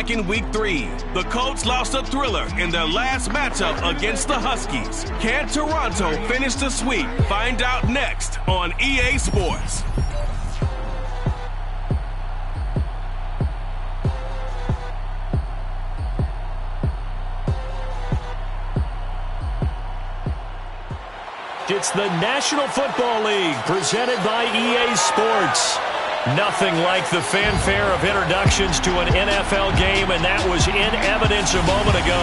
back in Week 3. The Colts lost a thriller in their last matchup against the Huskies. Can Toronto finish the sweep? Find out next on EA Sports. It's the National Football League presented by EA Sports. Nothing like the fanfare of introductions to an NFL game, and that was in evidence a moment ago.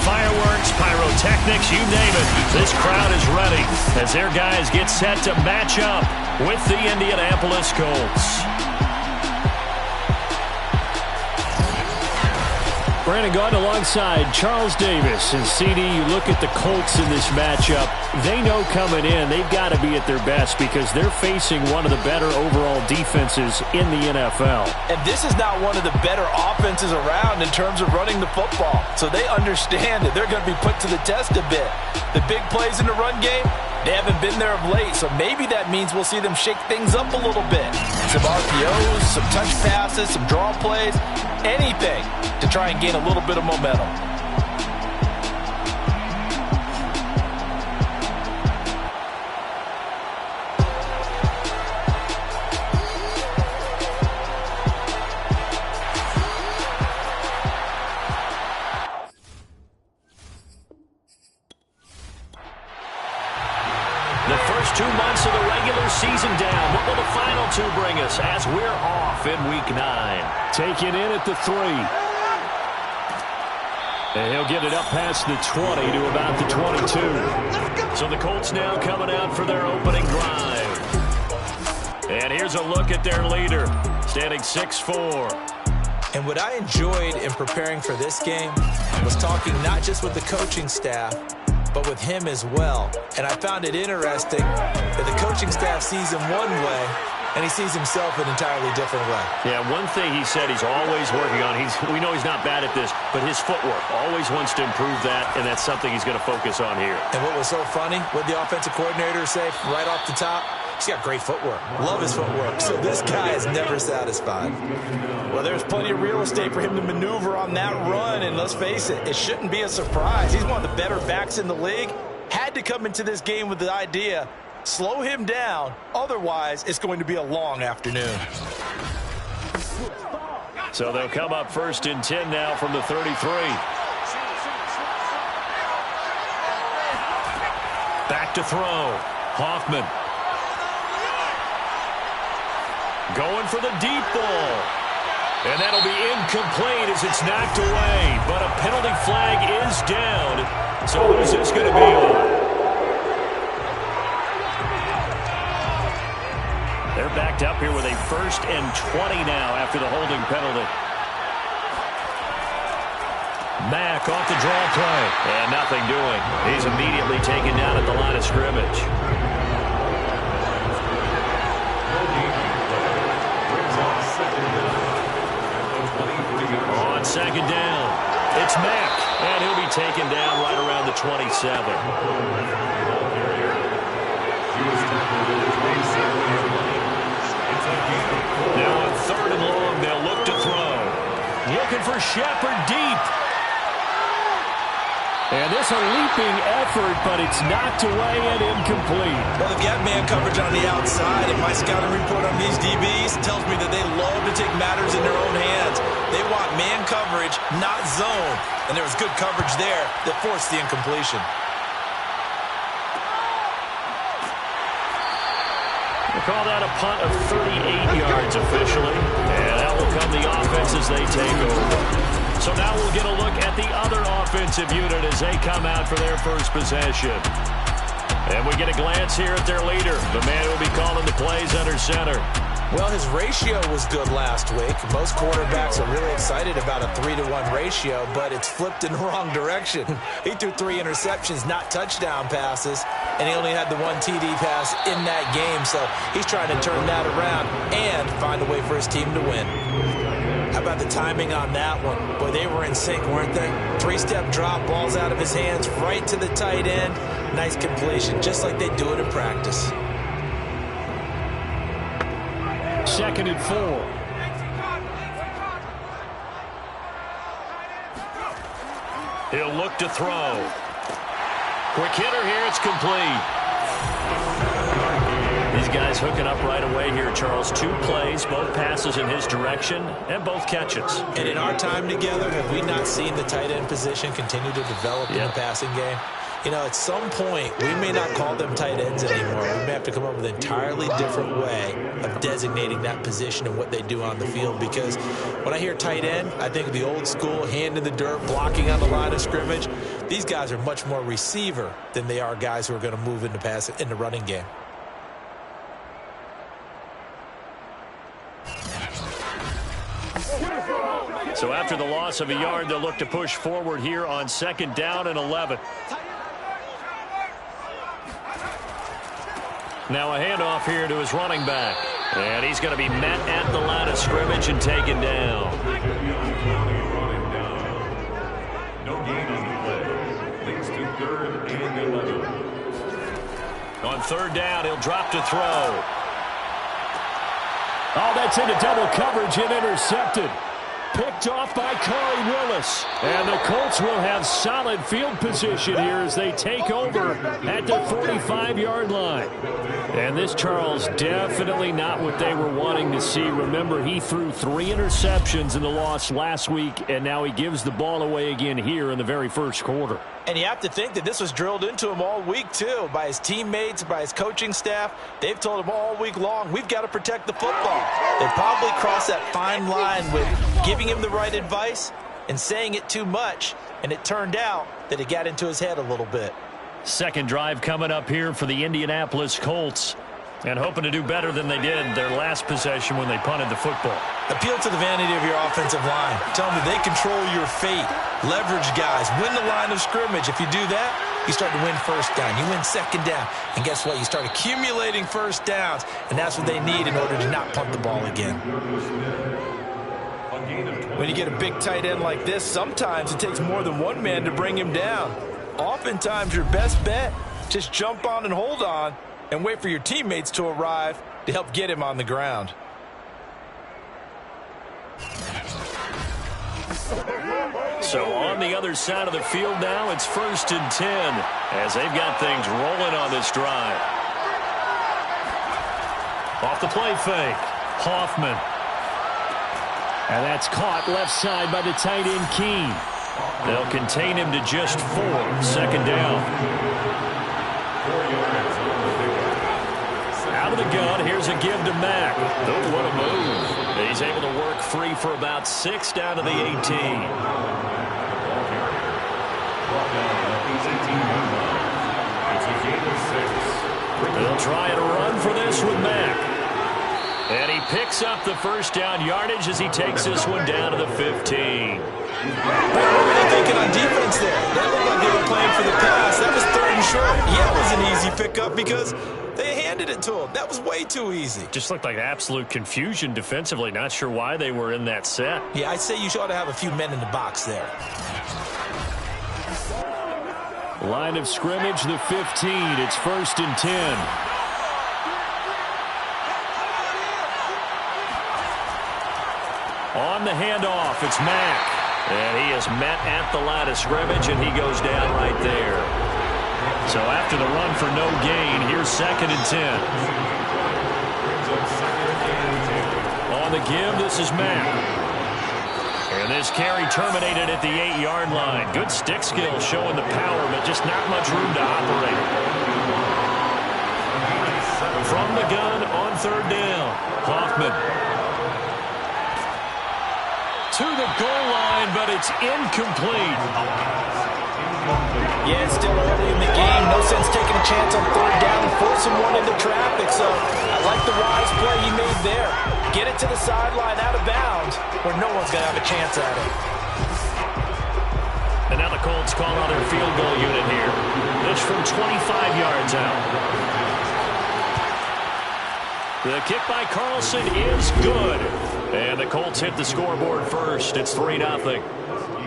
Fireworks, pyrotechnics, you name it. This crowd is ready as their guys get set to match up with the Indianapolis Colts. Brandon Gaudin alongside Charles Davis. And CD, you look at the Colts in this matchup, they know coming in they've got to be at their best because they're facing one of the better overall defenses in the NFL. And this is not one of the better offenses around in terms of running the football. So they understand that they're going to be put to the test a bit. The big plays in the run game, they haven't been there of late, so maybe that means we'll see them shake things up a little bit. Some RPOs, some touch passes, some draw plays, anything to try and gain a little bit of momentum. The first 2 months of the regular season down. What will the final 2 bring us as we're off in Week 9? Taken in at the 3. And he'll get it up past the 20 to about the 22. So the Colts now coming out for their opening drive. And here's a look at their leader, standing 6'4". And what I enjoyed in preparing for this game was talking not just with the coaching staff, but with him as well. And I found it interesting that the coaching staff sees him one way, and he sees himself an entirely different way. Yeah, one thing he said he's always working on, we know he's not bad at this, but his footwork, always wants to improve that, and that's something he's going to focus on here. And what was so funny, what the offensive coordinator say right off the top, he's got great footwork. Love his footwork. So this guy is never satisfied. Well, there's plenty of real estate for him to maneuver on that run, and let's face it, it shouldn't be a surprise. He's one of the better backs in the league. Had to come into this game with the idea, slow him down, otherwise it's going to be a long afternoon. So they'll come up 1st and 10 now from the 33. Back to throw. Hoffman. Going for the deep ball. And that'll be incomplete as it's knocked away. But a penalty flag is down. So who's this going to be on? They're backed up here with a 1st and 20 now after the holding penalty. Mack off the draw play. And nothing doing. He's immediately taken down at the line of scrimmage. On 2nd down, it's Mack, and he'll be taken down right around the 27. Now on 3rd and long, they'll look to throw. Looking for Shepard deep. And this a leaping effort, but it's knocked away and incomplete. Well, they've got man coverage on the outside, and my scouting report on these DBs tells me that they love to take matters in their own hands. They want man coverage, not zone. And there was good coverage there that forced the incompletion. We'll call that a punt of 38 yards officially. And that will come the offense as they take over. So now we'll get a look at the other offensive unit as they come out for their first possession. And we get a glance here at their leader, the man who will be calling the plays under center. Well, his ratio was good last week. Most quarterbacks are really excited about a 3-to-1 ratio, but it's flipped in the wrong direction. He threw 3 interceptions, not touchdown passes, and he only had the 1 TD pass in that game. So he's trying to turn that around and find a way for his team to win. How about the timing on that one? Boy, they were in sync, weren't they? 3-step drop, balls out of his hands, right to the tight end. Nice completion, just like they do it in practice. 2nd and 4. He'll look to throw. Quick hitter here. It's complete. These guys hooking up right away here, Charles. 2 plays, both passes in his direction, and both catches. And in our time together, have we not seen the tight end position continue to develop in the passing game? You know, at some point, we may not call them tight ends anymore. We may have to come up with an entirely different way of designating that position and what they do on the field. Because when I hear tight end, I think of the old school, hand in the dirt, blocking on the line of scrimmage. These guys are much more receiver than they are guys who are going to move into in the running game. So after the loss of a yard, they'll look to push forward here on 2nd down and 11. Now a handoff here to his running back. And he's going to be met at the line of scrimmage and taken down. No gain on the play. Leads to 3rd and 11. On 3rd down, he'll drop to throw. Oh, that's into double coverage and intercepted. Picked off by Corey Willis. And the Colts will have solid field position here as they take over at the 45-yard line. And this, Charles, definitely not what they were wanting to see. Remember, he threw 3 interceptions in the loss last week, and now he gives the ball away again here in the very first quarter. And you have to think that this was drilled into him all week, too, by his teammates, by his coaching staff. They've told him all week long, we've got to protect the football. They probably crossed that fine line with giving him the right advice and saying it too much, and it turned out that it got into his head a little bit. Second drive coming up here for the Indianapolis Colts. And hoping to do better than they did their last possession when they punted the football. Appeal to the vanity of your offensive line. Tell them that they control your fate. Leverage guys. Win the line of scrimmage. If you do that, you start to win 1st down. You win 2nd down. And guess what? You start accumulating 1st downs. And that's what they need in order to not punt the ball again. When you get a big tight end like this, sometimes it takes more than one man to bring him down. Oftentimes, your best bet, just jump on and hold on and wait for your teammates to arrive to help get him on the ground. So on the other side of the field now, it's 1st and 10 as they've got things rolling on this drive. Off the play fake, Hoffman. And that's caught left side by the tight end Keene. They'll contain him to just 4, 2nd down. Out of the gun, here's a give to Mack. Oh, what a move. He's able to work free for about 6 down to the 18. They'll try and run for this with Mack. And he picks up the 1st down yardage as he takes this one down to the 15. What were they thinking on defense there? That looked like they were playing for the pass. That was 3rd and short. Yeah, it was an easy pickup because they handed it to him. That was way too easy. Just looked like absolute confusion defensively. Not sure why they were in that set. Yeah, I'd say you ought to have a few men in the box there. Line of scrimmage, the 15. It's 1st and 10. On the handoff, it's Mack. And he is met at the line of scrimmage, and he goes down right there. So after the run for no gain, here's 2nd and 10. On the give, this is Mack. And this carry terminated at the 8-yard line. Good stick skill showing the power, but just not much room to operate. From the gun on 3rd down, Hoffman. To the goal line, but it's incomplete. Yeah, it's still early in the game. No sense taking a chance on 3rd down and forcing one into traffic. So I like the wise play he made there. Get it to the sideline out of bounds where no one's going to have a chance at it. And now the Colts call out their field goal unit here. It's from 25 yards out. The kick by Carlson is good. And the Colts hit the scoreboard first. It's 3-0.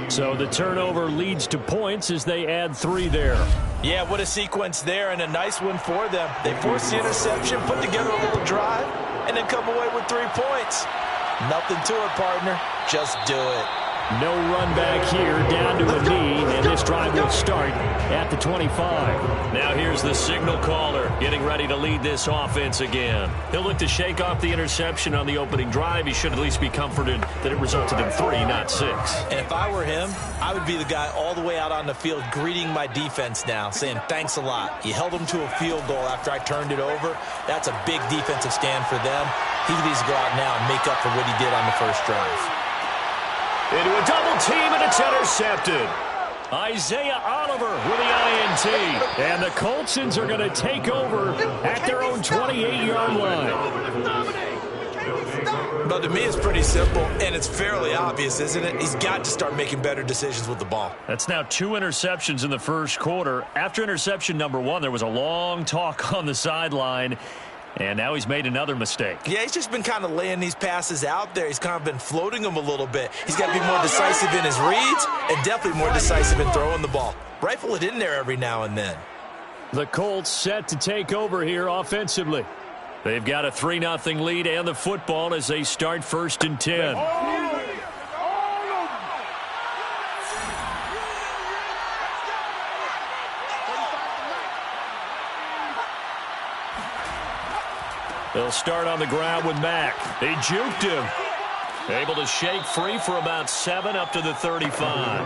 So the turnover leads to points as they add 3 there. Yeah, what a sequence there, and a nice one for them. They forced the interception, put together a little drive, and then come away with 3 points. Nothing to it, partner. Just do it. No run back here, down to a knee, and this drive will start at the 25. Now here's the signal caller getting ready to lead this offense again. He'll look to shake off the interception on the opening drive. He should at least be comforted that it resulted in 3, not 6. And if I were him, I would be the guy all the way out on the field greeting my defense now, saying thanks a lot. You held them to a field goal after I turned it over. That's a big defensive stand for them. He needs to go out now and make up for what he did on the first drive. Into a double team, and it's intercepted. Isaiah Oliver with the INT. And the Coltsons are going to take over at their own 28-yard line. But to me, it's pretty simple, and it's fairly obvious, isn't it? He's got to start making better decisions with the ball. That's now 2 interceptions in the first quarter. After interception number 1, there was a long talk on the sideline. And now he's made another mistake. Yeah, he's just been kind of laying these passes out there. He's kind of been floating them a little bit. He's got to be more decisive in his reads and definitely more decisive in throwing the ball. Rifle it in there every now and then. The Colts set to take over here offensively. They've got a 3-0 lead and the football as they start 1st and 10. They'll start on the ground with Mack. They juked him. Able to shake free for about 7 up to the 35.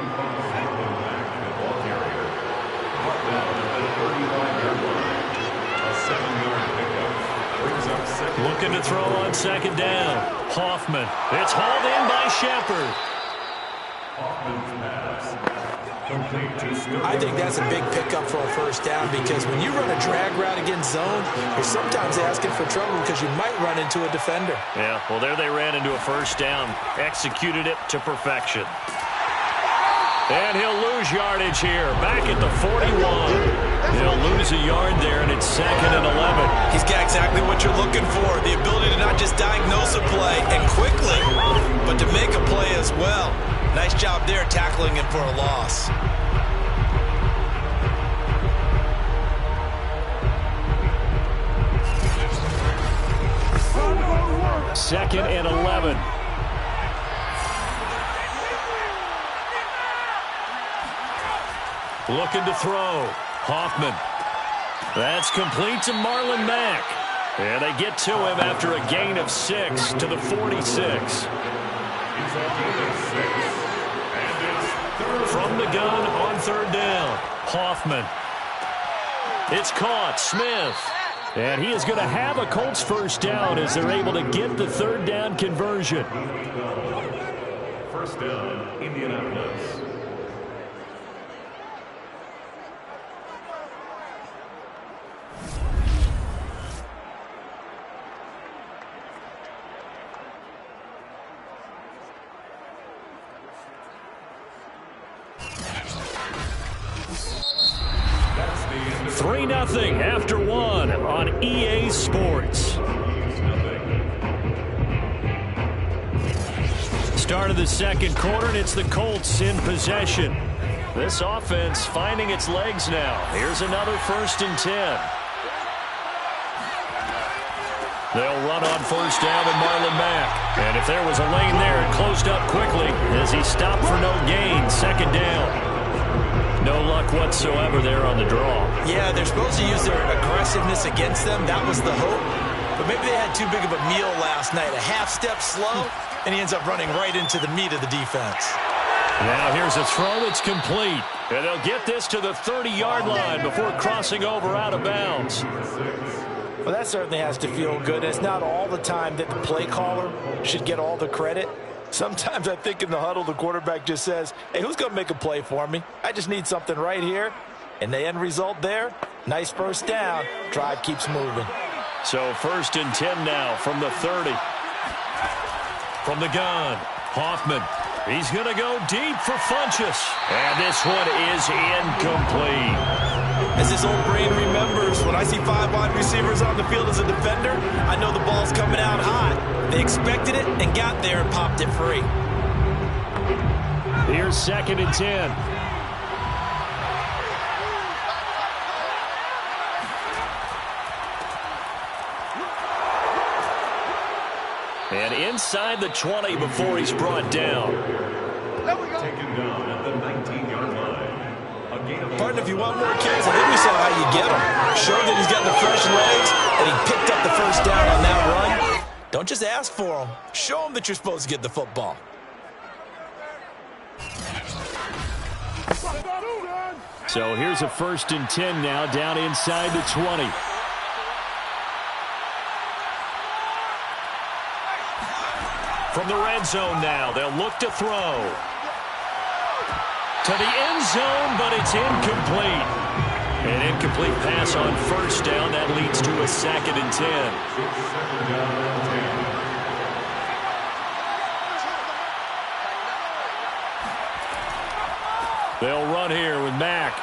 Looking to throw on 2nd down. Hoffman. It's hauled in by Shepard. I think that's a big pickup for a 1st down because when you run a drag route against zone, you're sometimes asking for trouble because you might run into a defender. Yeah, well, there they ran into a 1st down. Executed it to perfection. And he'll lose yardage here. Back at the 41. He'll lose a yard there, and it's 2nd and 11. He's got exactly what you're looking for, the ability to not just diagnose a play and quickly, but to make a play as well. Nice job there tackling him for a loss. Second and 11. Looking to throw. Hoffman. That's complete to Marlon Mack. And they get to him after a gain of 6 to the 46. From the gun on 3rd down. Hoffman. It's caught. Smith. And he is going to have a Colts 1st down as they're able to get the 3rd down conversion. 1st down, Indianapolis. Three 3-0 after 1 on EA Sports. Start of the 2nd quarter, and it's the Colts in possession. This offense finding its legs now. Here's another 1st and 10. They'll run on 1st down with Marlon Mack. And if there was a lane there, it closed up quickly as he stopped for no gain. 2nd down. No luck whatsoever there on the draw. Yeah, they're supposed to use their aggressiveness against them. That was the hope. But maybe they had too big of a meal last night. A half step slow, and he ends up running right into the meat of the defense. Now here's a throw that's complete. And they'll get this to the 30-yard line before crossing over out of bounds. Well, that certainly has to feel good. It's not all the time that the play caller should get all the credit. Sometimes I think in the huddle, the quarterback just says, hey, who's going to make a play for me? I just need something right here. And the end result there, nice 1st down. Drive keeps moving. So 1st and 10 now from the 30. From the gun, Hoffman. He's going to go deep for Funchess. And this one is incomplete. As his old brain remembers, when I see 5 wide receivers on the field as a defender, I know the ball's coming out hot. They expected it and got there and popped it free. Here's 2nd and 10. And inside the 20 before he's brought down. Taken down at the 19-yard line. Partner, if you want more kills, I think we saw how you get them. Show that he's got the fresh legs, and he picked up the first down on that run. Don't just ask for them. Show them that you're supposed to get the football. So here's a 1st and 10 now, down inside the 20. From the red zone now, they'll look to throw. To the end zone, but it's incomplete. An incomplete pass on 1st down. That leads to a 2nd and 10. They'll run here with Mack.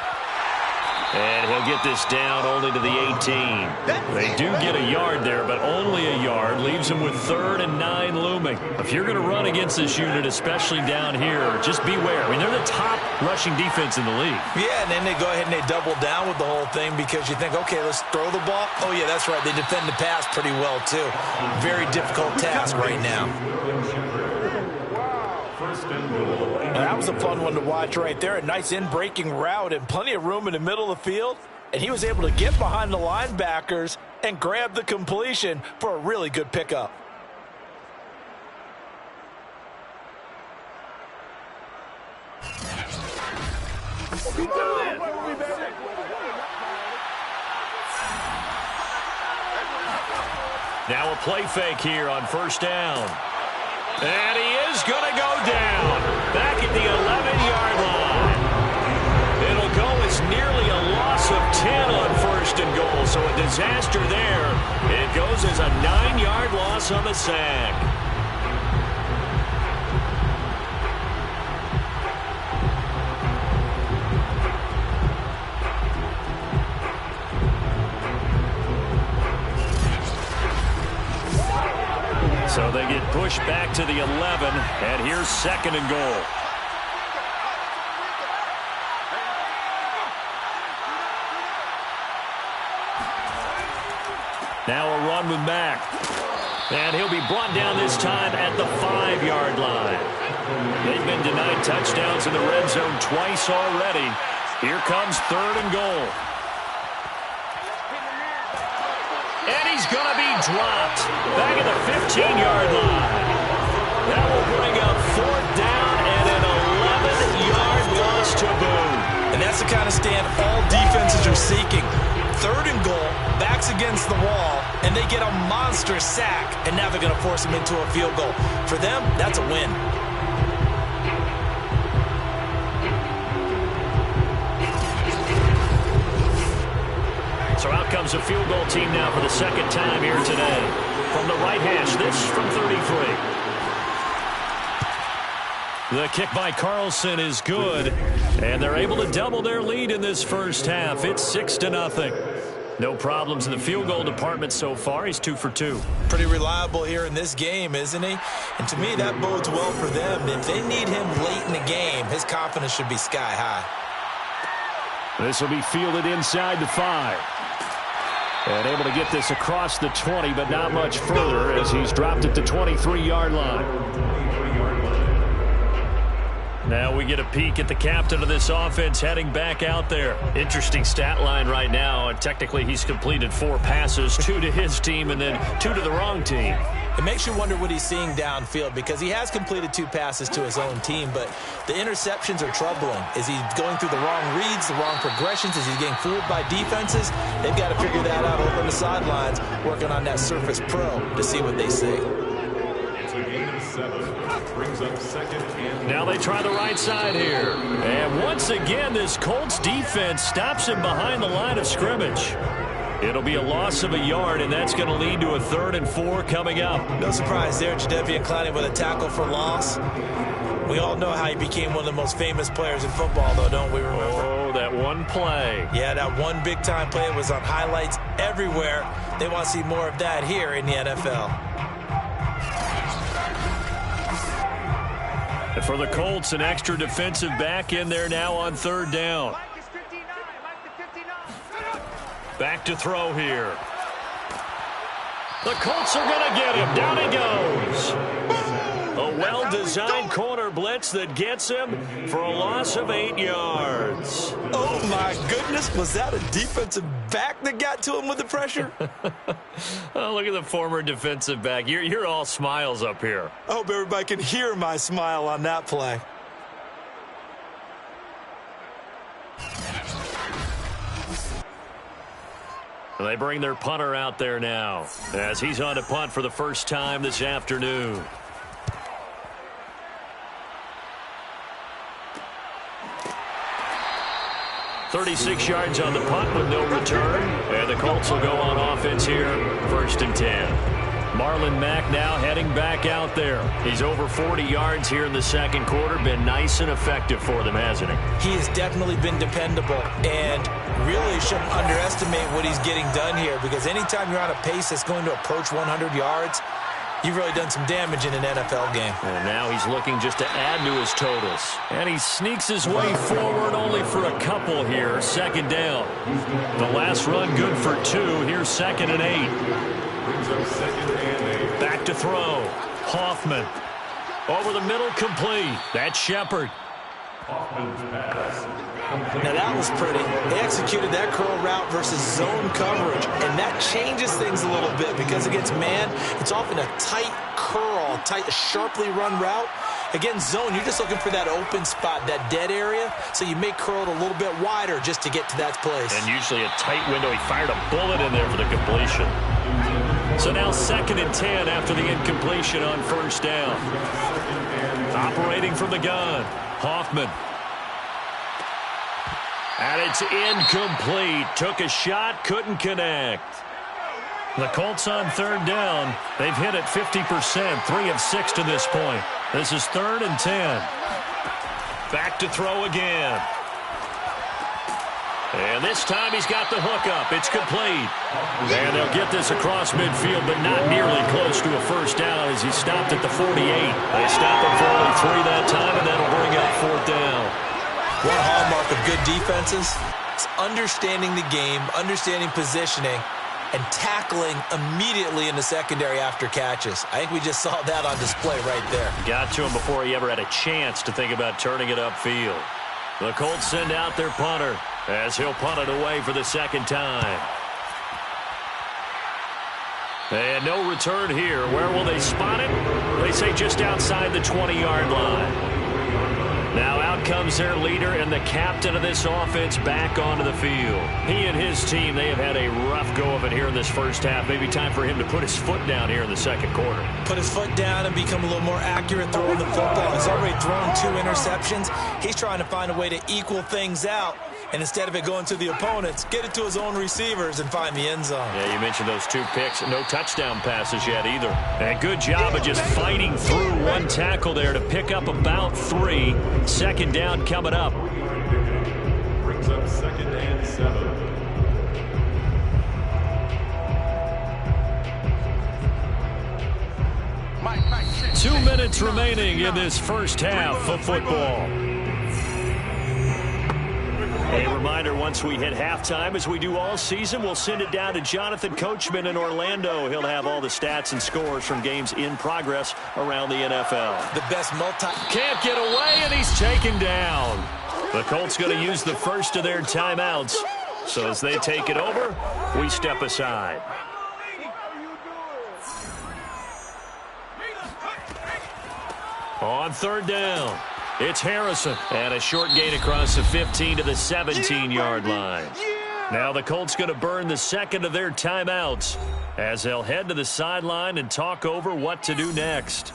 And he'll get this down only to the 18. They do get a yard there, but only a yard. Leaves them with 3rd and 9 looming. If you're going to run against this unit, especially down here, just beware. I mean, they're the top rushing defense in the league. Yeah, and then they go ahead and they double down with the whole thing because you think, okay, let's throw the ball. Oh, yeah, that's right. They defend the pass pretty well, too. Very difficult task right now. That was a fun one to watch right there. A nice in-breaking route and plenty of room in the middle of the field. And he was able to get behind the linebackers and grab the completion for a really good pickup. Now a play fake here on 1st down. And he is going to go down back at the 11-yard line. It'll go as nearly a loss of 10 on 1st and goal, so a disaster there. It goes as a 9-yard loss on the sack. So they get pushed back to the 11, and here's 2nd and goal. Now a run with Mack. And he'll be brought down this time at the 5-yard line. They've been denied touchdowns in the red zone twice already. Here comes 3rd and goal. And he's going to be dropped back at the 15-yard line. That will bring up 4th down and an 11-yard loss to boot. And that's the kind of stand all defenses are seeking. 3rd and goal, backs against the wall, and they get a monster sack, and now they're going to force them into a field goal. For them, that's a win. So out comes a field goal team now for the 2nd time here today. From the right hash, this from 33. The kick by Carlson is good, and they're able to double their lead in this 1st half. It's 6-0. No problems in the field goal department so far. He's 2 for 2. Pretty reliable here in this game, isn't he? And to me, that bodes well for them. If they need him late in the game, his confidence should be sky high. This will be fielded inside the 5. And able to get this across the 20, but not much further as he's dropped at the 23-yard line. Now we get a peek at the captain of this offense heading back out there. Interesting stat line right now. Technically, he's completed 4 passes, 2 to his team and then 2 to the wrong team. It makes you wonder what he's seeing downfield because he has completed 2 passes to his own team, but the interceptions are troubling. Is he going through the wrong reads, the wrong progressions? Is he getting fooled by defenses? They've got to figure that out over on the sidelines, working on that Surface Pro to see what they see. It's a gain of 7. Brings up 2nd and... Now they try the right side here. And once again, this Colts defense stops him behind the line of scrimmage. It'll be a loss of a yard, and that's going to lead to a 3rd and 4 coming up. No surprise there, Jadeveon Clowney with a tackle for loss. We all know how he became one of the most famous players in football, though, don't we remember? Oh, that one play. Yeah, that one big-time play was on highlights everywhere. They want to see more of that here in the NFL. And for the Colts, an extra defensive back in there now on 3rd down. Back to throw here. The Colts are going to get him. Down he goes. A well-designed corner blitz that gets him for a loss of 8 yards. Oh, my goodness. Was that a defensive back that got to him with the pressure? Oh, look at the former defensive back. You're all smiles up here. I hope everybody can hear my smile on that play. They bring their punter out there now as he's on to punt for the first time this afternoon. "36 yards on the punt with no return. And the Colts will go on offense here, 1st and 10. Marlon Mack now heading back out there. He's over 40 yards here in the second quarter. Been nice and effective for them, hasn't he? He has definitely been dependable, and really shouldn't underestimate what he's getting done here, because anytime you're on a pace that's going to approach 100 yards, you've really done some damage in an NFL game. And now he's looking just to add to his totals. And he sneaks his way forward only for a couple here. 2nd down. The last run good for 2. Here's 2nd and 8. Back to throw. Hoffman. Over the middle, complete. That's Shepard. Now that was pretty. They executed that curl route versus zone coverage, and that changes things a little bit, because against man, it's often a tight curl, sharply run route. Against zone, you're just looking for that open spot, that dead area, so you may curl it a little bit wider just to get to that place. And usually a tight window. He fired a bullet in there for the completion. So now 2nd and 10 after the incompletion on 1st down. Operating from the gun, Hoffman. And it's incomplete. Took a shot, couldn't connect. The Colts on 3rd down. They've hit it 50%, 3 of 6 to this point. This is 3rd and 10. Back to throw again. And this time he's got the hook up. It's complete. And they'll get this across midfield, but not nearly close to a 1st down as he stopped at the 48. They stop him for only 3 that time, and that'll bring up 4th down. One hallmark of good defenses is understanding the game, understanding positioning, and tackling immediately in the secondary after catches. I think we just saw that on display right there. Got to him before he ever had a chance to think about turning it upfield. The Colts send out their punter as he'll punt it away for the 2nd time. And no return here. Where will they spot it? They say just outside the 20-yard line. Now out comes their leader and the captain of this offense back onto the field. He and his team, they have had a rough go of it here in this first half. Maybe time for him to put his foot down here in the second quarter. Put his foot down and become a little more accurate throwing the football. He's already thrown 2 interceptions. He's trying to find a way to equal things out. And instead of it going to the opponents, get it to his own receivers and find the end zone. Yeah, you mentioned those 2 picks. No touchdown passes yet either. And good job of just fighting through one tackle there to pick up about 3. 2nd down coming up. Brings up 2nd and 7. 2 minutes remaining in this first half of football. A reminder, once we hit halftime, as we do all season, we'll send it down to Jonathan Coachman in Orlando. He'll have all the stats and scores from games in progress around the NFL. The best Can't get away, and he's taken down. The Colts going to use the first of their timeouts. So as they take it over, we step aside. On 3rd down, it's Harrison. And a short gain across the 15 to the 17-yard line. Now the Colts going to burn the 2nd of their timeouts as they'll head to the sideline and talk over what to do next.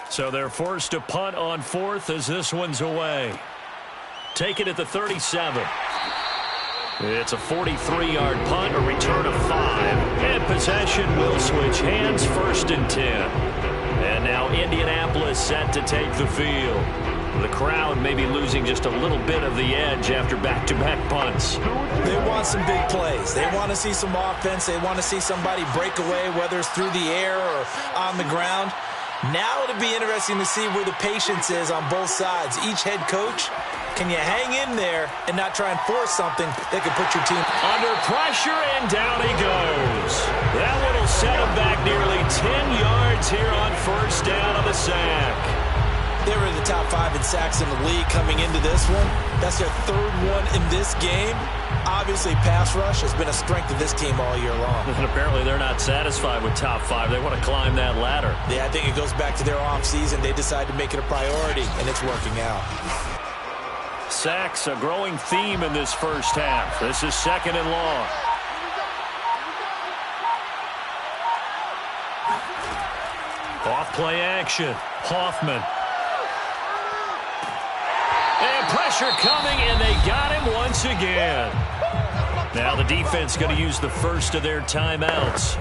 So they're forced to punt on 4th as this one's away. Take it at the 37. It's a 43-yard punt, a return of 5. And possession will switch hands, 1st and 10. And now Indianapolis set to take the field. The crowd may be losing just a little bit of the edge after back-to-back punts. They want some big plays. They want to see some offense. They want to see somebody break away, whether it's through the air or on the ground. Now it'll be interesting to see where the patience is on both sides. Each head coach, can you hang in there and not try and force something that could put your team under pressure, and down he goes. That one will set him back nearly 10 yards 5 in sacks in the league coming into this one. That's their 3rd one in this game. Obviously, pass rush has been a strength of this team all year long. And apparently they're not satisfied with top 5. They want to climb that ladder. Yeah, I think it goes back to their offseason. They decided to make it a priority, and it's working out. Sacks, a growing theme in this first half. This is 2nd and long. Off play action. Hoffman. And pressure coming, and they got him once again. Now the defense going to use the first of their timeouts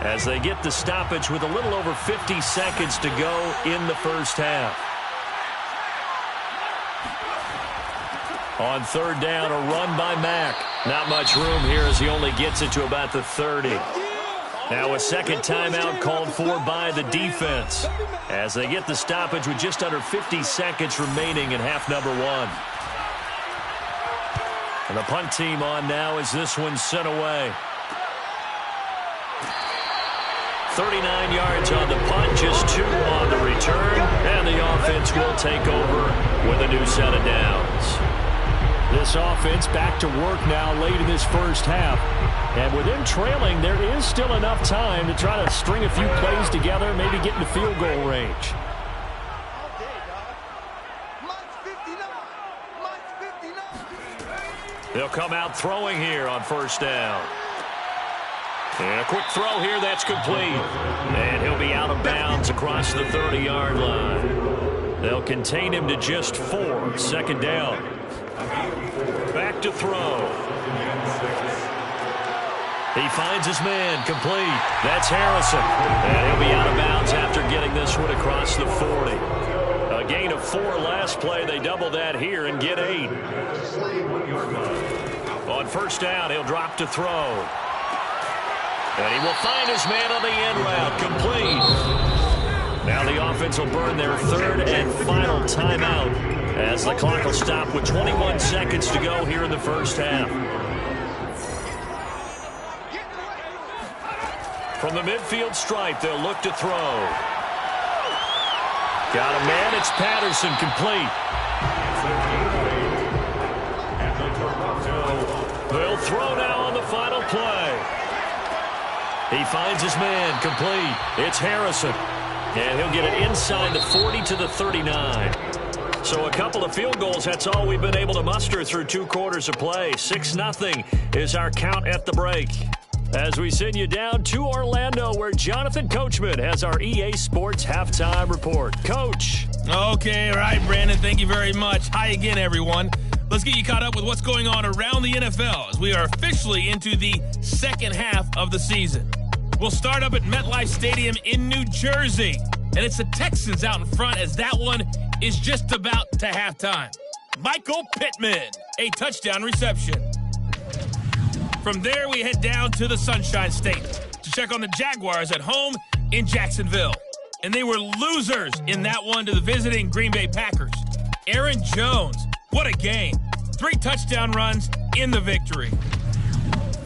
as they get the stoppage with a little over 50 seconds to go in the first half. On 3rd down, a run by Mack. Not much room here as he only gets it to about the 30. Now a 2nd timeout called for by the defense as they get the stoppage with just under 50 seconds remaining in half number 1. And the punt team on now as this one's sent away. 39 yards on the punt, just 2 on the return, and the offense will take over with a new set of downs. This offense back to work now late in this first half. And with them trailing, there is still enough time to try to string a few plays together, maybe get into field goal range. They'll come out throwing here on 1st down. And a quick throw here that's complete. And he'll be out of bounds across the 30-yard line. They'll contain him to just 4. 2nd down. Back to throw. He finds his man, complete. That's Harrison. And he'll be out of bounds after getting this one across the 40. A gain of 4 last play. They double that here and get 8. On 1st down, he'll drop to throw. And he will find his man on the end route, complete. Now the offense will burn their 3rd and final timeout as the clock will stop with 21 seconds to go here in the first half. From the midfield stripe, they'll look to throw. Got a man, it's Patterson, complete. They'll throw now on the final play. He finds his man, complete. It's Harrison. And he'll get it inside the 40 to the 39. So a couple of field goals, that's all we've been able to muster through 2 quarters of play. 6-0 is our count at the break. As we send you down to Orlando, where Jonathan Coachman has our EA Sports Halftime Report. Coach. Okay, all right, Brandon, thank you very much. Hi again, everyone. Let's get you caught up with what's going on around the NFL as we are officially into the 2nd half of the season. We'll start up at MetLife Stadium in New Jersey, and it's the Texans out in front as that one is just about to halftime. Michael Pittman, a touchdown reception. From there, we head down to the Sunshine State to check on the Jaguars at home in Jacksonville. And they were losers in that one to the visiting Green Bay Packers. Aaron Jones, what a game. 3 touchdown runs in the victory.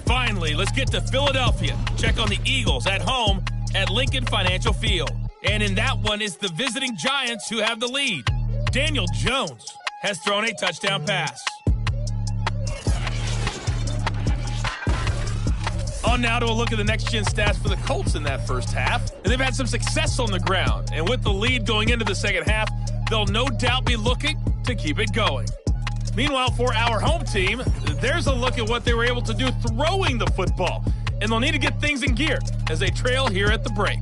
Finally, let's get to Philadelphia. Check on the Eagles at home at Lincoln Financial Field. And in that one, it's the visiting Giants who have the lead. Daniel Jones has thrown a touchdown pass. On now to a look at the next-gen stats for the Colts in that first half. And they've had some success on the ground. And with the lead going into the second half, they'll no doubt be looking to keep it going. Meanwhile, for our home team, there's a look at what they were able to do throwing the football. And they'll need to get things in gear as they trail here at the break.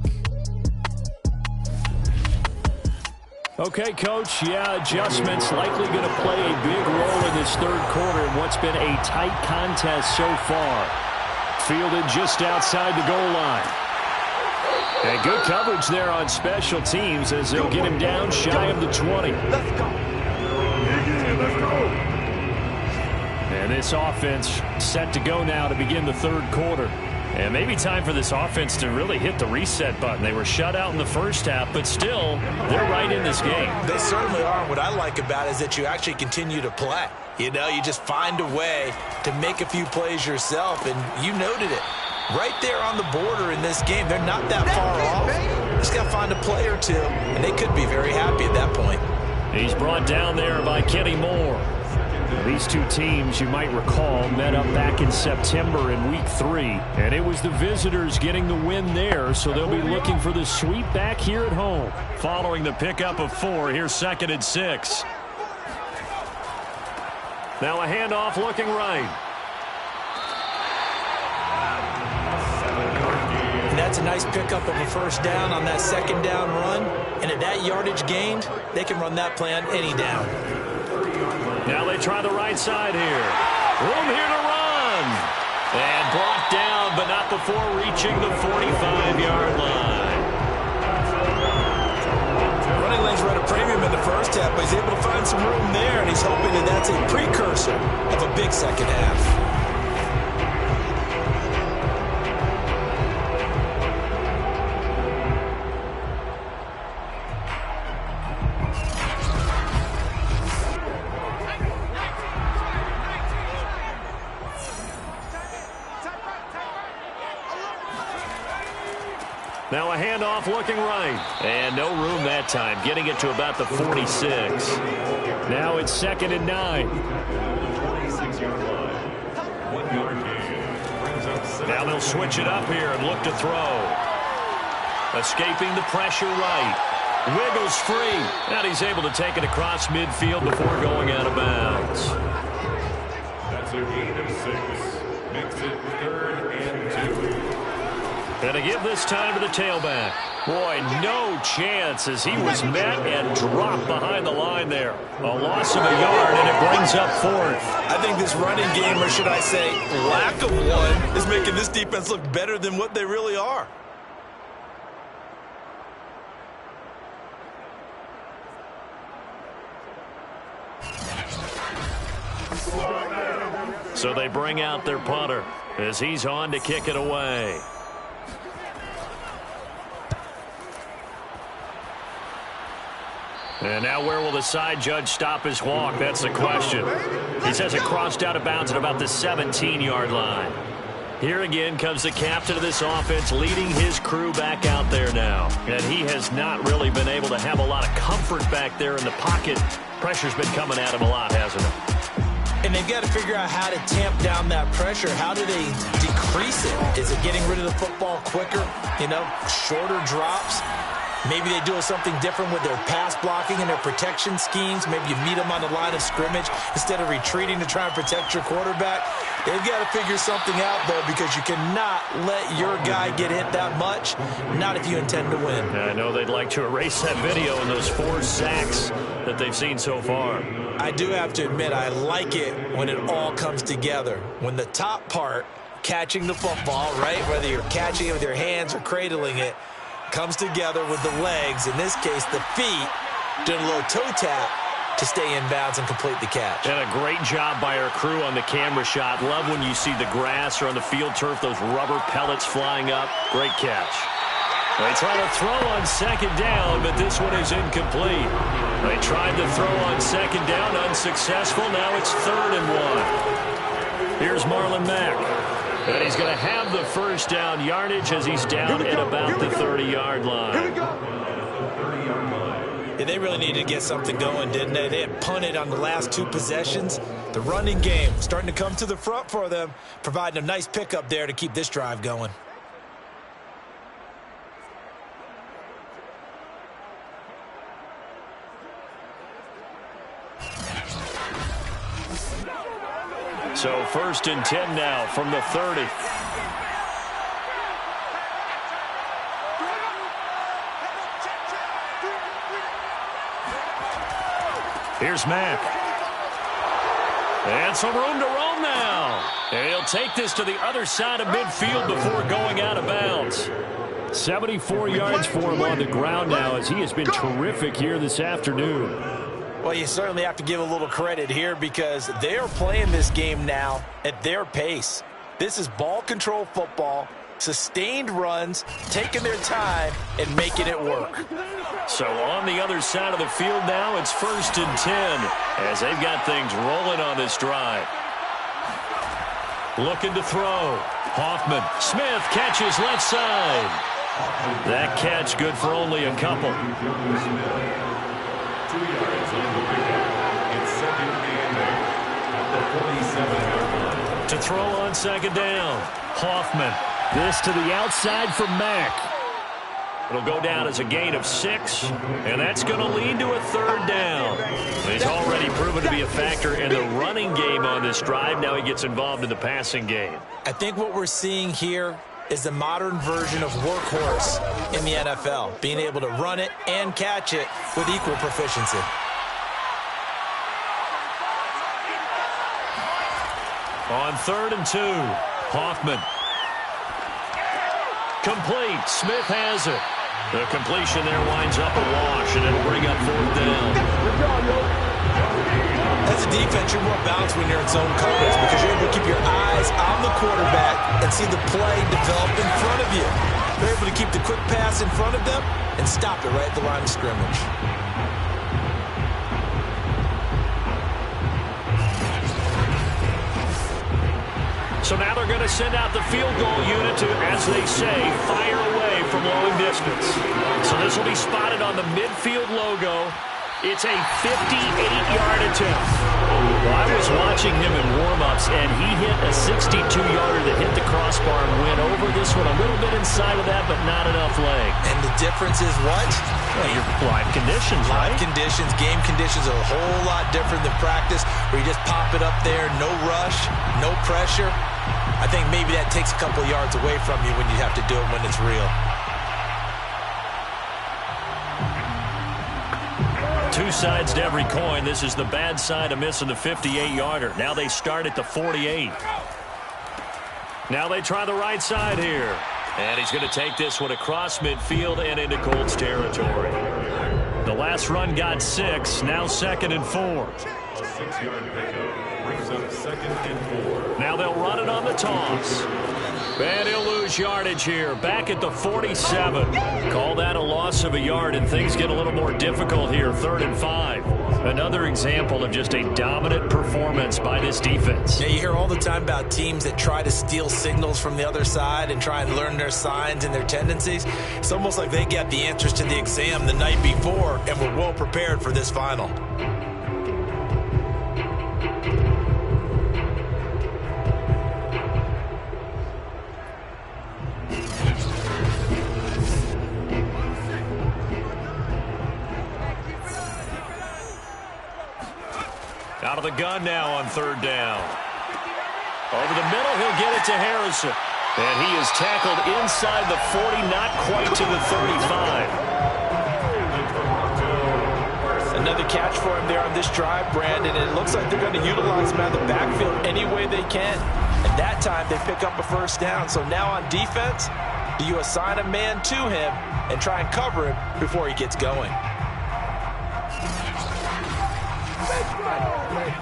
Okay, Coach, adjustments likely going to play a big role in this 3rd quarter in what's been a tight contest so far. Fielded just outside the goal line. And good coverage there on special teams as they'll get him down shy of the 20. Let's go. Let's go. And this offense set to go now to begin the 3rd quarter. And maybe time for this offense to really hit the reset button. They were shut out in the first half, but still, they're right in this game. They certainly are. What I like about it is that you actually continue to play. You know, you just find a way to make a few plays yourself, and you noted it. Right there on the border in this game, they're not that far off. Just got to find a play or two, and they could be very happy at that point. He's brought down there by Kenny Moore. These two teams, you might recall, met up back in September in Week 3. And it was the visitors getting the win there, so they'll be looking for the sweep back here at home. Following the pickup of 4, here's 2nd and 6. Now a handoff looking right. And that's a nice pickup of a first down on that second down run. And at that yardage gained, they can run that play on any down. Now they try the right side here. Room here to run. And brought down, but not before reaching the 45-yard line. Running lanes run a premium in the first half, but he's able to find some room there, and he's hoping that that's a precursor of a big second half. Now a handoff looking right. And no room that time, getting it to about the 46. Now it's 2nd and 9. 26-yard line. 1-yard gain. Brings up 7. Now they'll switch it up here and look to throw. Escaping the pressure right. Wiggles free. And he's able to take it across midfield before going out of bounds. That's a gain of 6. Makes it 3rd and 2. And to give this time to the tailback. Boy, no chance as he was met and dropped behind the line there. A loss of a yard, and it brings up 4th. I think this running game, or should I say lack of one, is making this defense look better than what they really are. So they bring out their punter as he's on to kick it away. And now where will the side judge stop his walk? That's the question. He says it crossed out of bounds at about the 17-yard line. Here again comes the captain of this offense leading his crew back out there now. And he has not really been able to have a lot of comfort back there in the pocket. Pressure's been coming at him a lot, hasn't it? And they've got to figure out how to tamp down that pressure. How do they decrease it? Is it getting rid of the football quicker? You know, shorter drops? Maybe they do something different with their pass blocking and their protection schemes. Maybe you meet them on the line of scrimmage instead of retreating to try and protect your quarterback. They've got to figure something out, though, because you cannot let your guy get hit that much, not if you intend to win. I know they'd like to erase that video and those 4 sacks that they've seen so far. I do have to admit, I like it when it all comes together. When the top part, catching the football, right, whether you're catching it with your hands or cradling it, comes together with the legs, in this case the feet, doing a little toe tap to stay in bounds and complete the catch. And a great job by our crew on the camera shot. Love when you see the grass or on the field turf, those rubber pellets flying up. Great catch. They try to throw on 2nd down, but this one is incomplete. They tried to throw on 2nd down, unsuccessful. Now it's 3rd and 1. Here's Marlon Mack. And he's going to have the first down yardage as he's down at about the 30-yard line. Yeah, they really needed to get something going, didn't they? They had punted on the last 2 possessions. The running game starting to come to the front for them, providing a nice pickup there to keep this drive going. So 1st and 10 now from the 30. Here's Mack. And some room to roam now. And he'll take this to the other side of midfield before going out of bounds. 74 yards for him on the ground now as he has been terrific here this afternoon. Well, you certainly have to give a little credit here because they are playing this game now at their pace. This is ball control football, sustained runs, taking their time, and making it work. So on the other side of the field now, it's 1st and 10 as they've got things rolling on this drive. Looking to throw. Hoffman. Smith catches left side. That catch good for only a couple. 2 yards. on the pickup. It's second and 8 at the 47-yard line. To throw on second down, Hoffman. This to the outside for Mack. It'll go down as a gain of 6, and that's going to lead to a third down. He's already proven to be a factor in the running game on this drive. Now he gets involved in the passing game. I think what we're seeing here is the modern version of workhorse in the NFL, being able to run it and catch it with equal proficiency. On 3rd and 2, Hoffman. Complete. Smith has it. The completion there winds up a wash, and it'll bring up 4th down. As a defense, you're more balanced when you're in zone coverage because you're able to keep your eyes on the quarterback and see the play develop in front of you. You're able to keep the quick pass in front of them and stop it right at the line of scrimmage. So now they're going to send out the field goal unit to, as they say, fire away from long distance. So this will be spotted on the midfield logo. It's a 58-yard attempt. Well, I was watching him in warm-ups, and he hit a 62-yarder that hit the crossbar and went over this one a little bit inside of that, but not enough leg. And the difference is what? Well, your live conditions, right? Live conditions, game conditions are a whole lot different than practice, where you just pop it up there, no rush, no pressure. I think maybe that takes a couple yards away from you when you have to do it when it's real. Two sides to every coin. This is the bad side of missing the 58-yarder. Now they start at the 48. Now they try the right side here. And he's going to take this one across midfield and into Colts territory. The last run got 6. Now 2nd and 4. A 6-yard pickup brings up 2nd and 4. Now they'll run it on the toss. And he'll lose yardage here. Back at the 47. Call that a loss of a yard, and things get a little more difficult here. 3rd and 5. Another example of just a dominant performance by this defense. Yeah, you hear all the time about teams that try to steal signals from the other side and try and learn their signs and their tendencies. It's almost like they got the answers to the exam the night before and were well prepared for this final. Out of the gun now on 3rd down. Over the middle, he'll get it to Harrison. And he is tackled inside the 40, not quite to the 35. Another catch for him there on this drive, Brandon. And it looks like they're going to utilize him out of the backfield any way they can. And that time, they pick up a 1st down. So now on defense, do you assign a man to him and try and cover him before he gets going?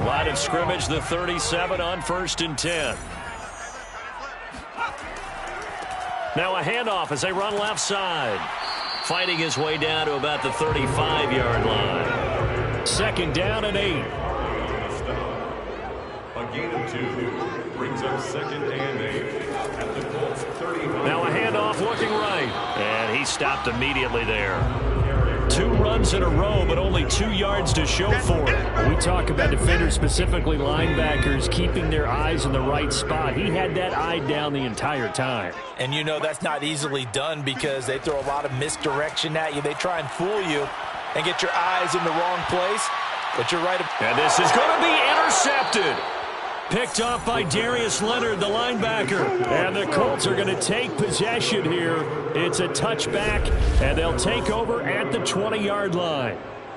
Line of scrimmage, the 37 on 1st and 10. Now a handoff as they run left side. Fighting his way down to about the 35-yard line. 2nd down and 8. A gain of 2 brings up 2nd and 8 at the Colts 39. Now a handoff looking right. And he stopped immediately there. 2 runs in a row, but only 2 yards to show for it. We talk about defenders, specifically linebackers, keeping their eyes in the right spot. He had that eye down the entire time. And you know that's not easily done because they throw a lot of misdirection at you. They try and fool you and get your eyes in the wrong place. But you're right. And this is going to be intercepted. Picked off by Darius Leonard, the linebacker. And the Colts are going to take possession here. It's a touchback, and they'll take over at the 20-yard line.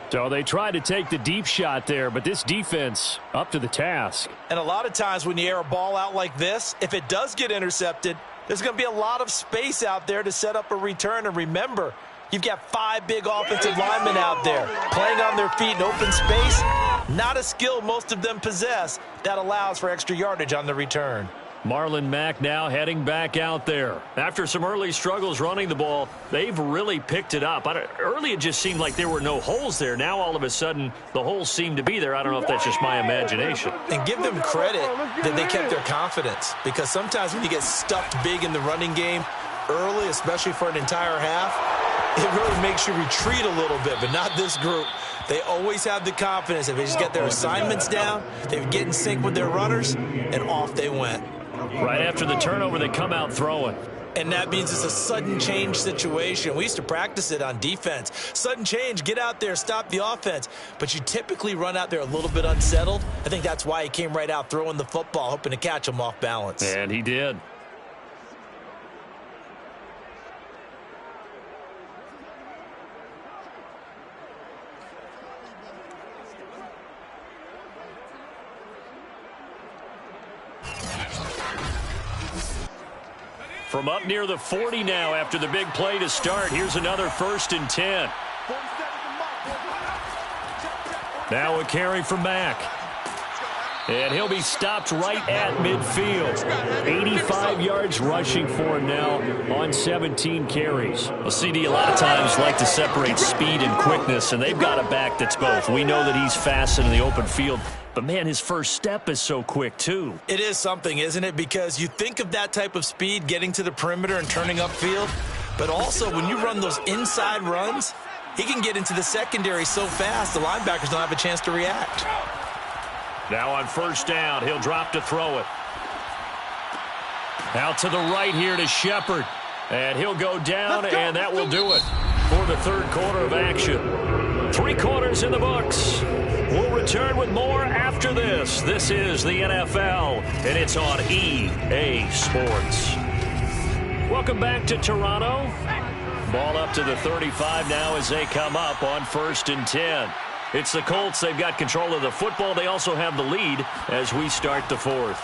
So they try to take the deep shot there, but this defense up to the task. And a lot of times when you air a ball out like this, if it does get intercepted, there's going to be a lot of space out there to set up a return. And remember, you've got 5 big offensive linemen out there playing on their feet in open space. Not a skill most of them possess that allows for extra yardage on the return. Marlon Mack now heading back out there. After some early struggles running the ball, they've really picked it up. Early it just seemed like there were no holes there. Now all of a sudden the holes seem to be there. I don't know if that's just my imagination. And give them credit that they kept their confidence, because sometimes when you get stuffed big in the running game early, especially for an entire half, it really makes you retreat a little bit, but not this group. They always have the confidence. If they just get their assignments down, they get in sync with their runners, and off they went. Right after the turnover, they come out throwing. And that means it's a sudden change situation. We used to practice it on defense. Sudden change, get out there, stop the offense. But you typically run out there a little bit unsettled. I think that's why he came right out throwing the football, hoping to catch him off balance. And he did. From up near the 40 now after the big play to start. Here's another 1st and 10. Now a carry from Mack. And he'll be stopped right at midfield. 85 yards rushing for him now on 17 carries. Well, CD, a lot of times like to separate speed and quickness, and they've got a back that's both. We know that he's fast in the open field. But, man, his first step is so quick, too. It is something, isn't it? Because you think of that type of speed getting to the perimeter and turning upfield. But also, when you run those inside runs, he can get into the secondary so fast the linebackers don't have a chance to react. Now on 1st down, he'll drop to throw it. Out to the right here to Shepard. And he'll go down, and that will do it for the 3rd quarter of action. 3 quarters in the books. We'll return with more after this. This is the NFL, and it's on EA Sports. Welcome back to Toronto. Ball up to the 35 now as they come up on 1st and 10. It's the Colts. They've got control of the football. They also have the lead as we start the 4th.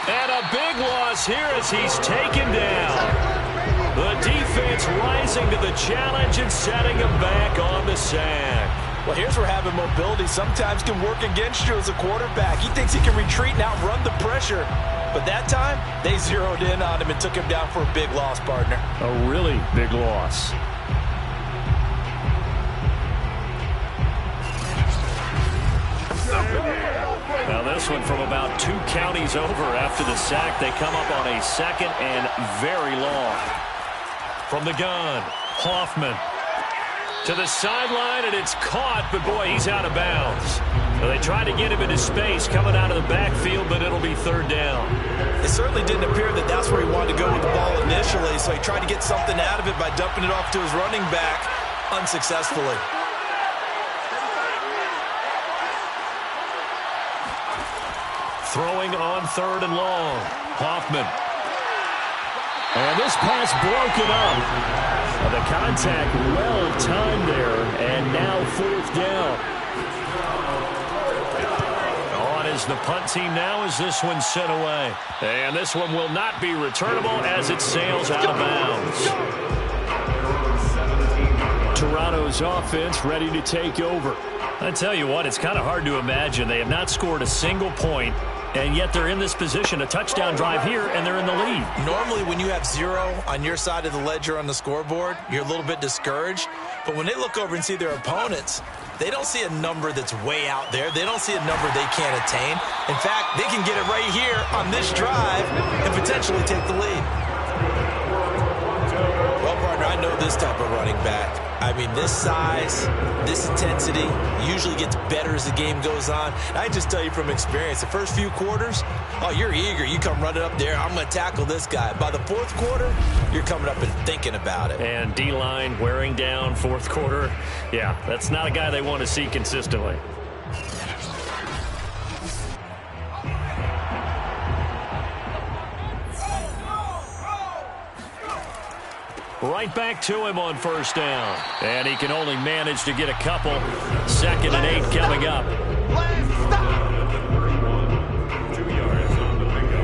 And a big loss here as he's taken down. The defense rising to the challenge and setting him back on the sack. Well, here's where having mobility sometimes can work against you as a quarterback. He thinks he can retreat and outrun the pressure. But that time, they zeroed in on him and took him down for a big loss, partner. A really big loss. Now this one from about 2 counties over after the sack. They come up on a 2nd and very long. From the gun, Hoffman to the sideline, and it's caught, but boy, he's out of bounds. Well, they tried to get him into space coming out of the backfield, but it'll be 3rd down. It certainly didn't appear that that's where he wanted to go with the ball initially, so he tried to get something out of it by dumping it off to his running back unsuccessfully. Throwing on 3rd and long, Hoffman. And this pass broken up. The contact well timed there, and now 4th down. On is the punt team now as this one's sent away. And this one will not be returnable as it sails out of bounds. Toronto's offense ready to take over. I tell you what, it's kind of hard to imagine. They have not scored a single point, and yet they're in this position, a touchdown drive here, and they're in the lead. Normally, when you have 0 on your side of the ledger on the scoreboard, you're a little bit discouraged. But when they look over and see their opponents, they don't see a number that's way out there. They don't see a number they can't attain. In fact, they can get it right here on this drive and potentially take the lead. Well, partner, I know this type of running back. I mean, this size, this intensity usually gets better as the game goes on. And I just tell you from experience, the first few quarters, oh, you're eager. You come running up there, I'm going to tackle this guy. By the 4th quarter, you're coming up and thinking about it. And D-line wearing down 4th quarter. Yeah, that's not a guy they want to see consistently. Right back to him on 1st down. And he can only manage to get a couple. 2nd and 8 coming up.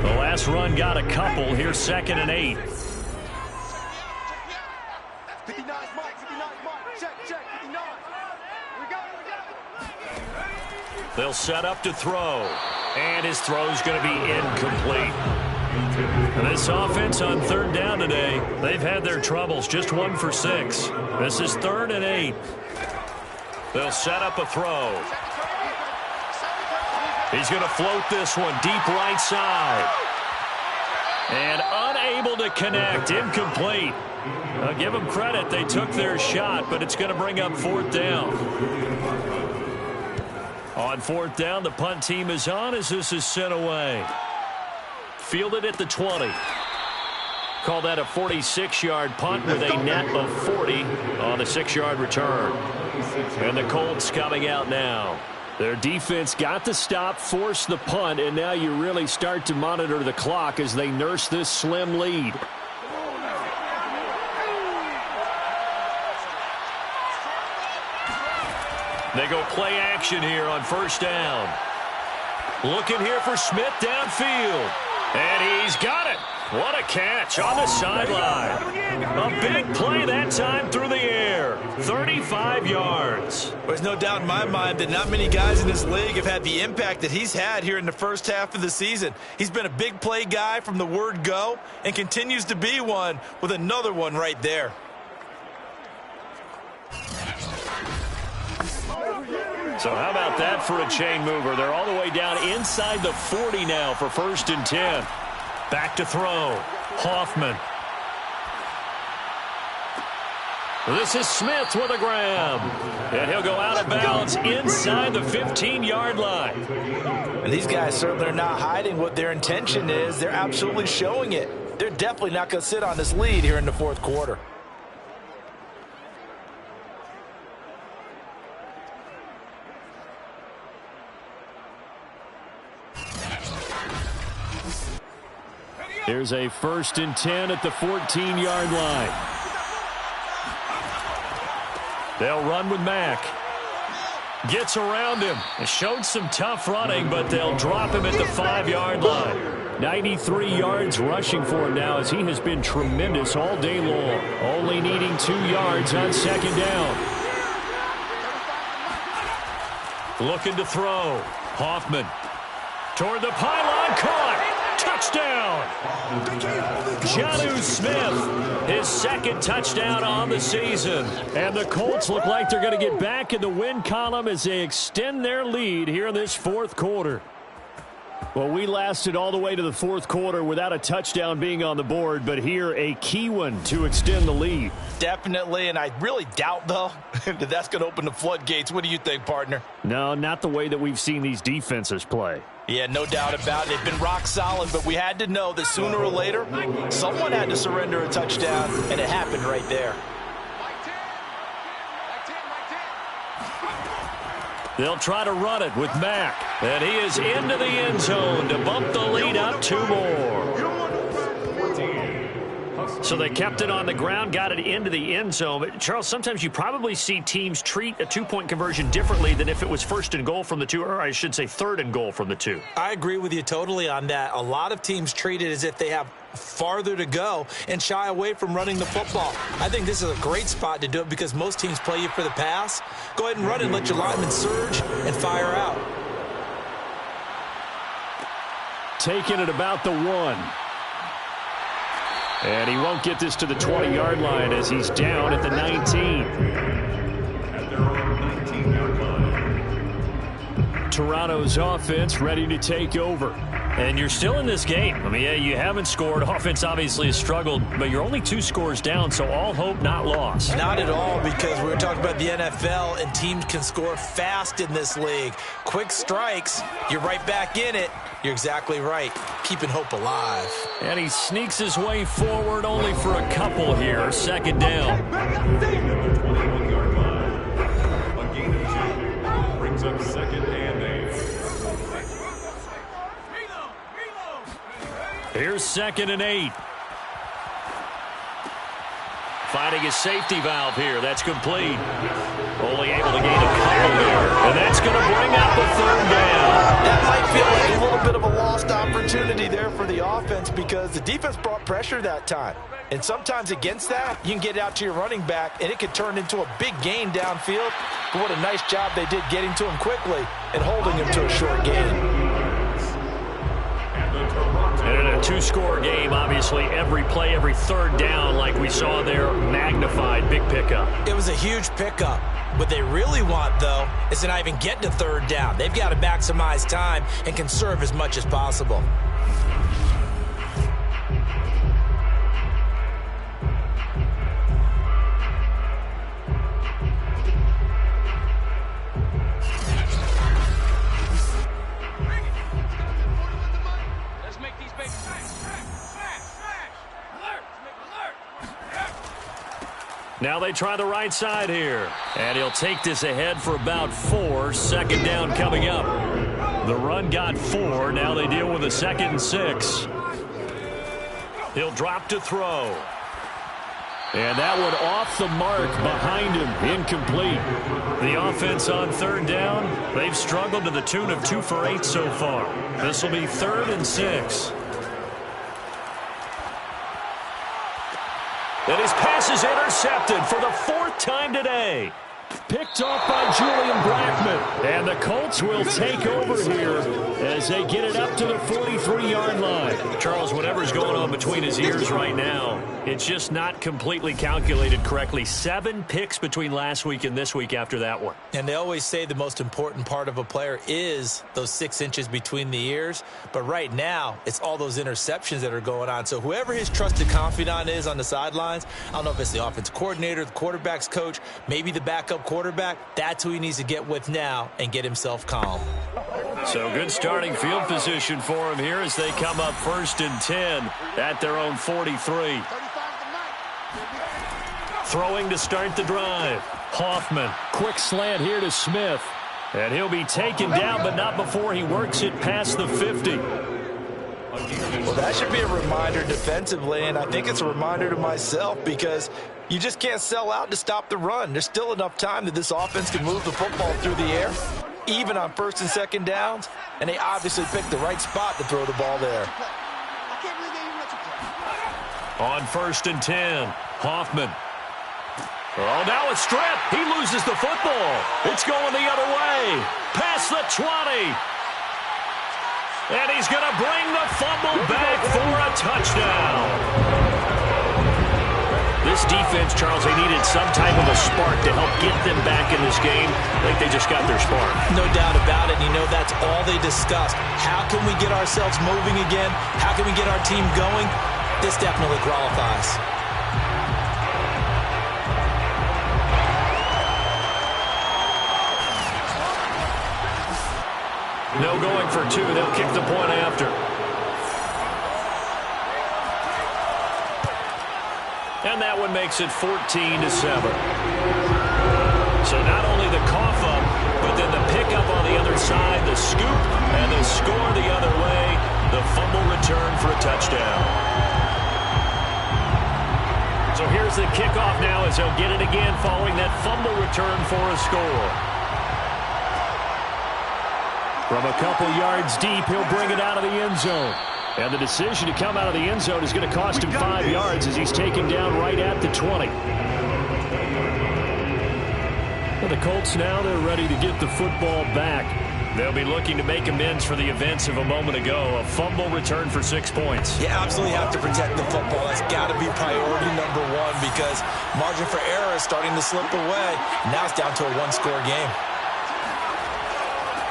The last run got a couple. Here's 2nd and 8. They'll set up to throw. And his throw's going to be incomplete. And this offense on 3rd down today, they've had their troubles. Just 1 for 6. This is 3rd and 8. They'll set up a throw. He's going to float this one deep right side. And unable to connect. Incomplete. I'll give them credit. They took their shot, but it's going to bring up fourth down. On fourth down, the punt team is on as this is sent away. Fielded at the 20. Call that a 46-yard punt with a net of 40 on a 6-yard return. And the Colts coming out now. Their defense got the stop, forced the punt, and now you really start to monitor the clock as they nurse this slim lead. They go play action here on first down. Looking here for Smith downfield. And he's got it. What a catch on the sideline. A big play that time through the air. 35 yards. There's no doubt in my mind that not many guys in this league have had the impact that he's had here in the first half of the season. He's been a big play guy from the word go and continues to be one with another one right there. So how about that for a chain mover? They're all the way down inside the 40 now for 1st and 10. Back to throw. Hoffman. This is Smith with a grab. And he'll go out of bounds inside the 15-yard line. And these guys certainly are not hiding what their intention is. They're absolutely showing it. They're definitely not going to sit on this lead here in the fourth quarter. Here's a 1st and 10 at the 14-yard line. They'll run with Mack. Gets around him. Showed some tough running, but they'll drop him at the 5-yard line. 93 yards rushing for him now as he has been tremendous all day long. Only needing 2 yards on 2nd down. Looking to throw. Hoffman. Toward the pylon. Caught. Touchdown! Jonnu Smith, his 2nd touchdown on the season. And the Colts look like they're going to get back in the win column as they extend their lead here in this 4th quarter. Well, we lasted all the way to the 4th quarter without a touchdown being on the board, but here a key one to extend the lead. Definitely, and I really doubt, though, that that's going to open the floodgates. What do you think, partner? No, not the way that we've seen these defenses play. Yeah, no doubt about it. They've been rock solid, but we had to know that sooner or later, someone had to surrender a touchdown, and it happened right there. They'll try to run it with Mack. And he is into the end zone to bump the lead up 2 more. So they kept it on the ground, got it into the end zone. But Charles, sometimes you probably see teams treat a 2-point conversion differently than if it was 1st and goal from the 2, or I should say 3rd and goal from the 2. I agree with you totally on that. A lot of teams treat it as if they have farther to go and shy away from running the football. I think this is a great spot to do it because most teams play you for the pass. Go ahead and run it, let your linemen surge and fire out. Taking it about the 1. And he won't get this to the 20-yard line as he's down at the 19. At their own 19-yard line. Toronto's offense ready to take over. And you're still in this game. I mean, yeah, you haven't scored. Offense obviously has struggled, but you're only 2 scores down, so all hope not lost. Not at all, because we were talking about the NFL, and teams can score fast in this league. Quick strikes, you're right back in it. You're exactly right. Keeping hope alive. And he sneaks his way forward only for a couple here. 2nd down. At their 21-yard line. A gain of 2 brings up 2nd and 8. Here's 2nd and 8. Finding his safety valve here. That's complete. Only able to gain a couple there. And that's going to bring up the 3rd down. That might feel like a little bit of a lost opportunity there for the offense because the defense brought pressure that time. And sometimes against that, you can get out to your running back, and it could turn into a big gain downfield. But what a nice job they did getting to him quickly and holding him to a short gain. And in a 2-score game, obviously, every play, every 3rd down, like we saw there, magnified. Big pickup. It was a huge pickup. What they really want, though, is to not even get to 3rd down. They've got to maximize time and conserve as much as possible. Now they try the right side here. And he'll take this ahead for about 4. Second down coming up. The run got 4. Now they deal with a 2nd and 6. He'll drop to throw. And that one off the mark behind him. Incomplete. The offense on 3rd down, they've struggled to the tune of 2 for 8 so far. This will be 3rd and 6. And his pass is intercepted for the 4th time today. Picked off by Julian Blackmon. And the Colts will take over here as they get it up to the 43-yard line. Charles, whatever's going on between his ears right now, it's just not completely calculated correctly. 7 picks between last week and this week after that one. And they always say the most important part of a player is those 6 inches between the ears. But right now, it's all those interceptions that are going on. So whoever his trusted confidant is on the sidelines, I don't know if it's the offensive coordinator, the quarterback's coach, maybe the backup quarterback, that's who he needs to get with now and get himself calm. So good starting field position for him here as they come up 1st and 10 at their own 43. Throwing to start the drive. Hoffman, quick slant here to Smith. And he'll be taken down, but not before he works it past the 50. Well, that should be a reminder defensively, and I think it's a reminder to myself because you just can't sell out to stop the run. There's still enough time that this offense can move the football through the air, even on 1st and 2nd downs, and they obviously picked the right spot to throw the ball there. On 1st and 10, Hoffman. Oh, now it's stripped. He loses the football. It's going the other way. Past the 20. And he's going to bring the fumble back for a touchdown. This defense, Charles, they needed some type of a spark to help get them back in this game. I think they just got their spark. No doubt about it. You know, that's all they discussed. How can we get ourselves moving again? How can we get our team going? This definitely qualifies. No going for 2. They'll kick the point after. And that one makes it 14-7. So not only the cough up, but then the pickup on the other side, the scoop, and the score the other way. The fumble return for a touchdown. So here's the kickoff now as they'll get it again following that fumble return for a score. From a couple yards deep, he'll bring it out of the end zone. And the decision to come out of the end zone is going to cost him 5 yards as he's taken down right at the 20. Well, the Colts now, they're ready to get the football back. They'll be looking to make amends for the events of a moment ago. A fumble return for 6 points. You absolutely have to protect the football. That's got to be priority number 1 because margin for error is starting to slip away. Now it's down to a 1-score game.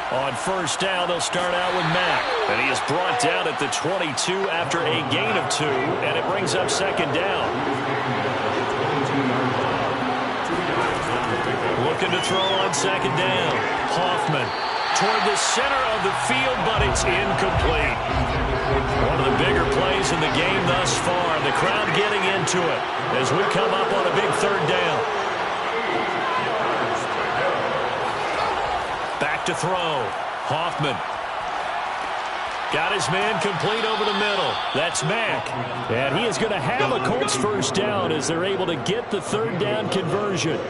On 1st down, they'll start out with Mack. And he is brought down at the 22 after a gain of 2. And it brings up 2nd down. Looking to throw on 2nd down. Hoffman toward the center of the field, but it's incomplete. One of the bigger plays in the game thus far. The crowd getting into it as we come up on a big 3rd down. Back to throw. Hoffman. Got his man complete over the middle. That's Mack. And he is going to have a Colts 1st down as they're able to get the 3rd down conversion.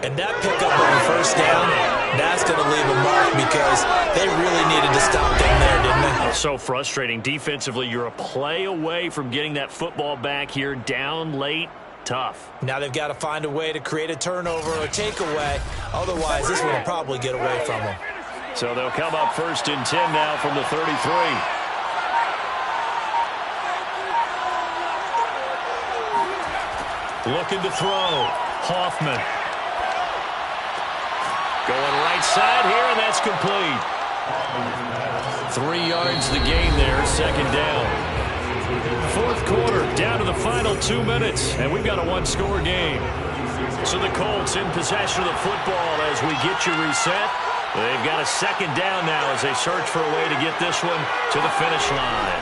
And that pickup on 1st down, that's going to leave a mark because they really needed to stop them there, didn't they? So frustrating. Defensively, you're a play away from getting that football back here down late. Tough. Now they've got to find a way to create a turnover or takeaway. Otherwise, this one will probably get away from them. So they'll come up 1st and 10 now from the 33. Looking to throw. Hoffman. Going right side here, and that's complete. 3 yards the gain there, 2nd down. 4th quarter, down to the final 2 minutes, and we've got a 1-score game. So the Colts in possession of the football as we get you reset. They've got a 2nd down now as they search for a way to get this one to the finish line.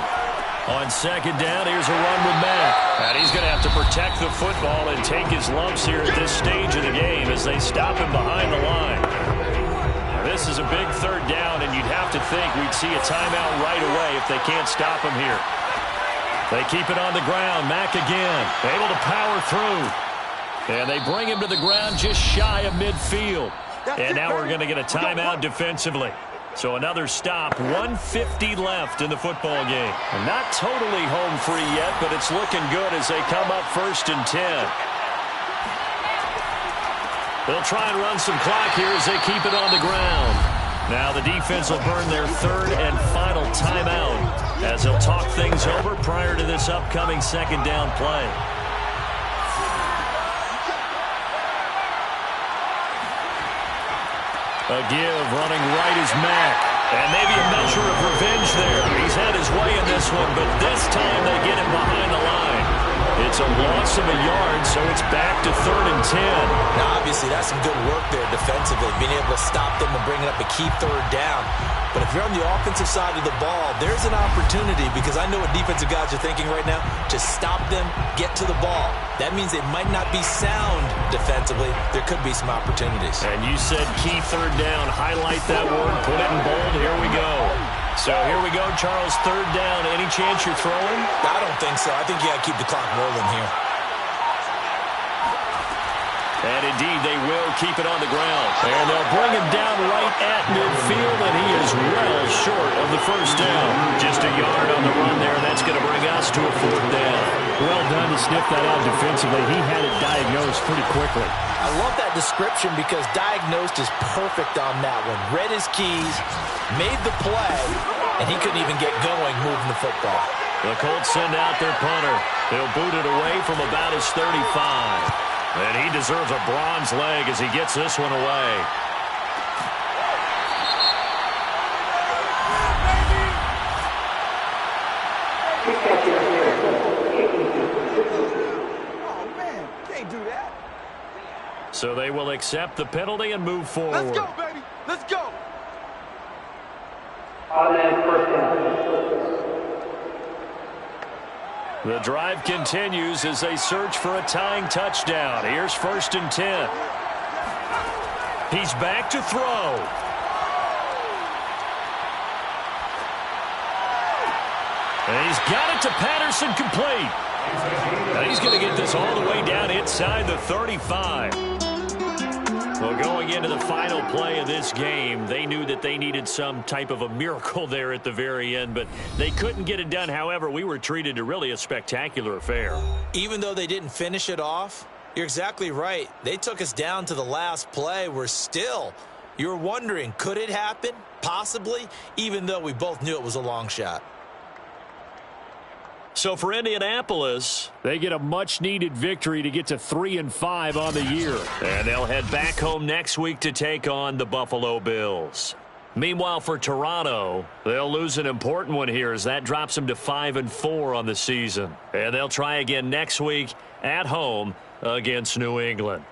On second down, here's a run with Mack. And he's going to have to protect the football and take his lumps here at this stage of the game as they stop him behind the line. Now, this is a big third down, and you'd have to think we'd see a timeout right away if they can't stop him here. They keep it on the ground. Mack again, able to power through. And they bring him to the ground just shy of midfield. And now we're going to get a timeout defensively. So another stop, 1:50 left in the football game. And not totally home free yet, but it's looking good as they come up 1st and 10. They'll try and run some clock here as they keep it on the ground. Now the defense will burn their 3rd and final timeout as they'll talk things over prior to this upcoming 2nd down play. A give, running right is Mack. And maybe a measure of revenge there. He's had his way in this one, but this time they get him behind the line. It's a loss of a yard, so it's back to 3rd and 10. Now, obviously, that's some good work there defensively, being able to stop them and bring it up a key 3rd down. But if you're on the offensive side of the ball, there's an opportunity, because I know what defensive guys are thinking right now, to stop them, get to the ball. That means they might not be sound defensively. There could be some opportunities. And you said key 3rd down. Highlight that word. Put it in bold. Here we go. So here we go, Charles. 3rd down. Any chance you're throwing? I don't think so. I think you got to keep the clock rolling here. And indeed, they will keep it on the ground. And they'll bring him down right at midfield, and he is well short of the 1st down. Just a yard on the run there, and that's going to bring us to a 4th down. Well done to sniff that out defensively. He had it diagnosed pretty quickly. I love that description because diagnosed is perfect on that one. Read his keys, made the play, and he couldn't even get going moving the football. The Colts send out their punter. He'll boot it away from about his 35. And he deserves a bronze leg as he gets this one away. Oh, man, can't do that. So they will accept the penalty and move forward. Let's go, baby. Let's go. The drive continues as they search for a tying touchdown. Here's 1st and 10. He's back to throw. And he's got it to Patterson, complete. And he's going to get this all the way down inside the 35. Well, going into the final play of this game, they knew that they needed some type of a miracle there at the very end, but they couldn't get it done. However, we were treated to really a spectacular affair. Even though they didn't finish it off, you're exactly right. They took us down to the last play. You're wondering, could it happen? Possibly, even though we both knew it was a long shot. So for Indianapolis, They get a much-needed victory to get to 3-5 on the year. and they'll head back home next week to take on the Buffalo Bills. Meanwhile, for Toronto, they'll lose an important one here as that drops them to 5-4 on the season. And they'll try again next week at home against New England.